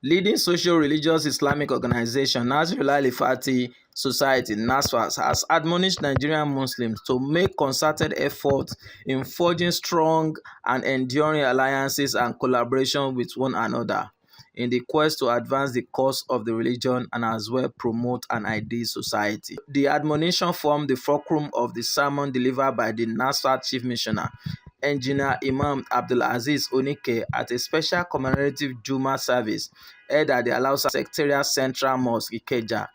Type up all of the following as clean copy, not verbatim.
Leading socio-religious Islamic organization Nasrullah Al-Fati Society (Nasfat) has admonished Nigerian Muslims to make concerted efforts in forging strong and enduring alliances and collaboration with one another in the quest to advance the cause of the religion and as well promote an ideal society. The admonition formed the fulcrum of the sermon delivered by the Nasfat Chief Missioner, Engineer Imam Abdulaziz Onike, at a special commemorative Jumat service held at the Alausa Secretariat Central Mosque, Ikeja,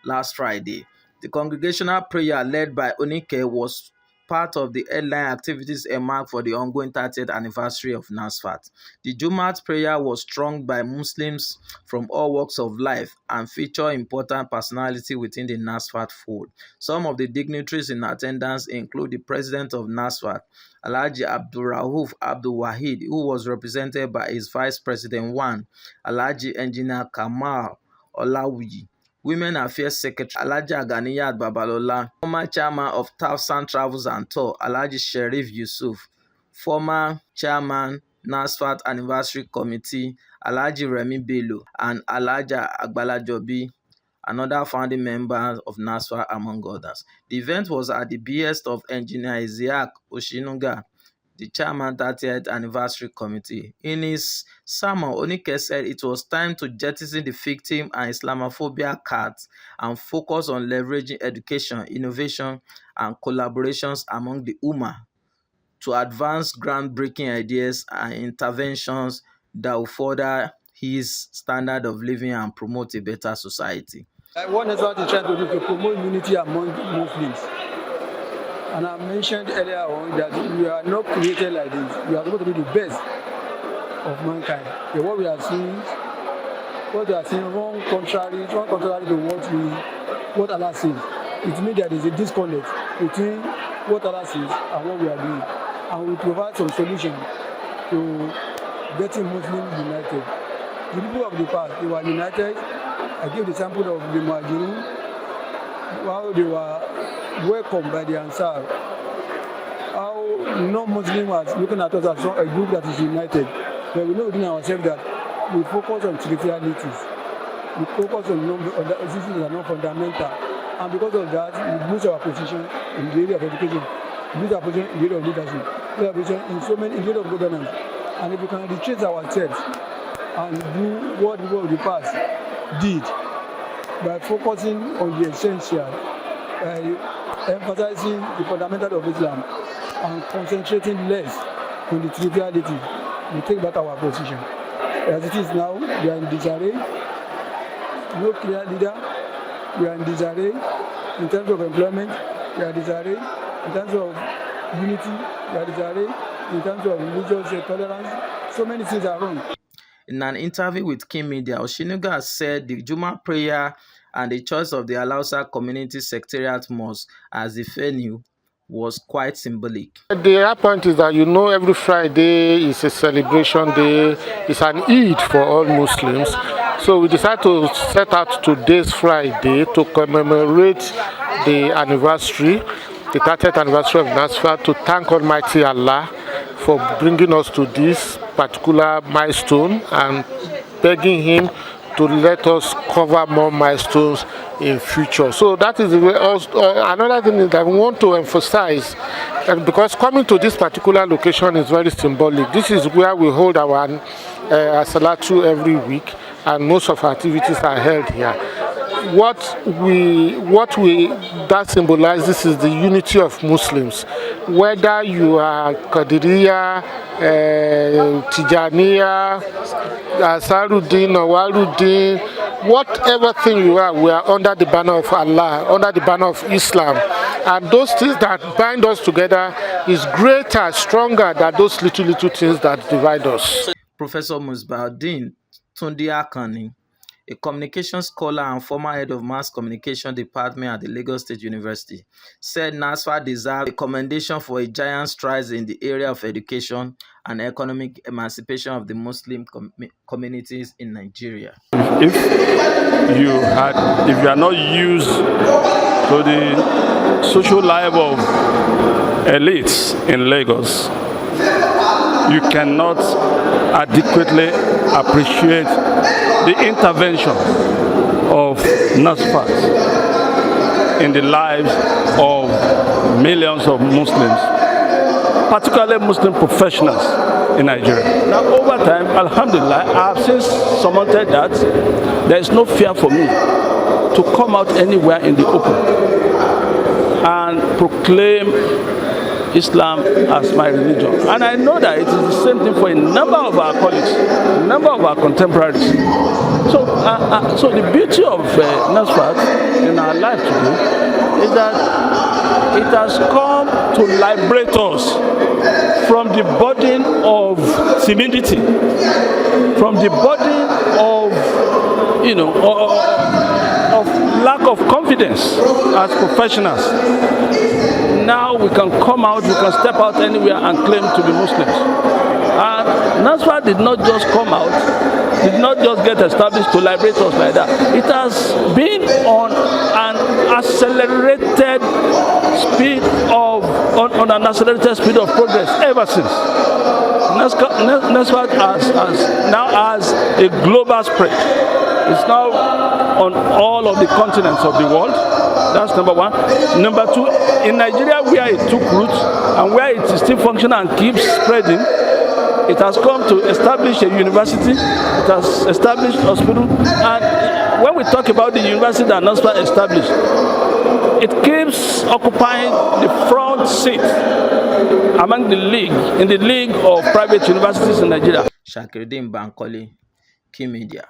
last Friday. The congregational prayer led by Onike was part of the headline activities earmarked for the ongoing 30th anniversary of Nasfat. The Jumat prayer was thronged by Muslims from all walks of life and featured important personalities within the Nasfat fold. Some of the dignitaries in attendance include the president of Nasfat, Alhaji Abdulrauf Abdul Wahid, who was represented by his Vice President 1, Alhaji Engineer Kamal Olawuyi, Women Affairs Secretary Alhaja Ganiyat Babalola, former chairman of Tafsan Travels and Tour Alhaji Sherif Yusuf, former chairman Nasfat Anniversary Committee Alhaji Remi Bello, and Alhaja Agbalajobi, another founding member of Nasfat, among others. The event was at the behest of Engineer Isiaq Oshinuga, the chairman 30th Anniversary Committee. In his sermon, Onike said it was time to jettison the victim and Islamophobia cards and focus on leveraging education, innovation, and collaborations among the Ummah to advance groundbreaking ideas and interventions that will further his standard of living and promote a better society. What Nasfat is trying to do to promote unity among Muslims. And I mentioned earlier on that we are not created like this. We are supposed to be the best of mankind. But what we are seeing wrong contrary to what Allah says. It means there is a disconnect between what Allah says and what we are doing. And we provide some solution to getting Muslims united. The people of the past, they were united. I give the example of the Muhajirun, how they were welcomed by the Ansar, how non-Muslim was looking at us as a group that is united. But we know within ourselves that we focus on trivialities. We focus on issues that are not fundamental. And because of that, we lose our position in the area of education, we lose our position in the area of leadership, we lose our position in so many areas of governance. And if we can retrace ourselves and do what the people of the past did by focusing on the essential, emphasizing the fundamentals of Islam and concentrating less on the triviality, we take back our position. As it is now, we are in disarray, no clear leader, we are in disarray in terms of employment, we are in disarray in terms of unity, we are in disarray in terms of religious tolerance. So many things are wrong. In an interview with Kim Media, Oshinuga said the Juma prayer and the choice of the Alausa Community Secretariat Mosque as the venue was quite symbolic. The high point is that every Friday is a celebration day, it's an Eid for all Muslims. So we decided to set out today's Friday to commemorate the anniversary, the 30th anniversary of Nasfat, to thank Almighty Allah for bringing us to this particular milestone and begging Him to let us cover more milestones in future. So that is another thing that we want to emphasize, because coming to this particular location is very symbolic. This is where we hold our Salatu every week, and most of our activities are held here. What that symbolizes is the unity of Muslims. Whether you are Qadiriya, Tijaniya, Asaruddin, or Waluddin, whatever thing you are, we are under the banner of Allah, under the banner of Islam. And those things that bind us together is greater, stronger than those little things that divide us. Professor Musbauddin Tunde Akani, a communication scholar and former head of mass communication department at the Lagos State University, said Nasfat deserves a commendation for a giant strides in the area of education and economic emancipation of the Muslim communities in Nigeria. If you are not used to the social life of elites in Lagos, you cannot adequately appreciate the intervention of Nasfat in the lives of millions of Muslims, particularly Muslim professionals in Nigeria. Now, over time, alhamdulillah, I have since surmounted that. There is no fear for me to come out anywhere in the open and proclaim Islam as my religion. And I know that it is the same thing for a number of our colleagues, a number of our contemporaries. So the beauty of Nasfat in our life today is that it has come to liberate us from the burden of timidity, from the burden of, of lack of confidence as professionals. Now we can come out, we can step out anywhere and claim to be Muslims. And Nasfat did not just come out, did not just get established to liberate us like that. It has been on an accelerated speed of progress ever since. Nasfat now has a global spread. It's now on all of the continents of the world. That's number one. Number two, in Nigeria, where it took root and where it is still functional and keeps spreading, it has come to establish a university, it has established hospital, and when we talk about the university that Nasfat established, it keeps occupying the front seat among in the league of private universities in Nigeria. Shakiruddin Bankole, Key Media.